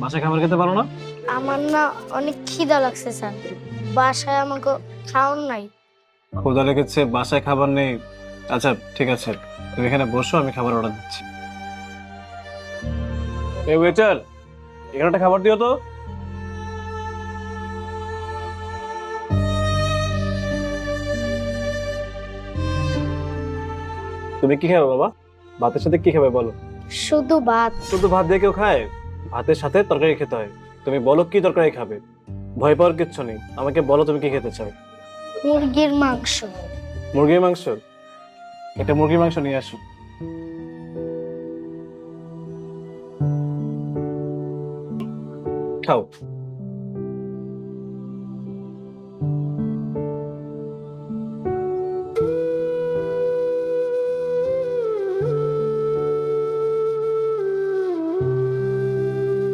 বাসায় খাবার খেতে পারো না? আমার না অনেক খিদা লাগছে স্যার, বাসায় আমাকে খাওয়ার নাই। ক্ষুধা লেগেছে, বাসায় খাবার নেই? আচ্ছা ঠিক আছে, তুমি এখানে বসো, আমি খাবার অর্ডার দিচ্ছি। এই ওয়েটার, এখানে একটা খাবার দিও তো। তুমি কি খাবে বাবা? ভাতের সাথে কি খাবে বলো? শুধু ভাত। শুধু ভাত দিয়ে কেউ খায়? ভাতের সাথে তরকারি খেতে হয়। তুমি বলো কি তরকারি খাবে। ভয় পাওয়ার কিচ্ছু নেই, আমাকে বলো তুমি কি খেতে চাও। মুরগির মাংস। মুরগির মাংস? এটা মুরগির মাংস নিয়ে আসো। খাও।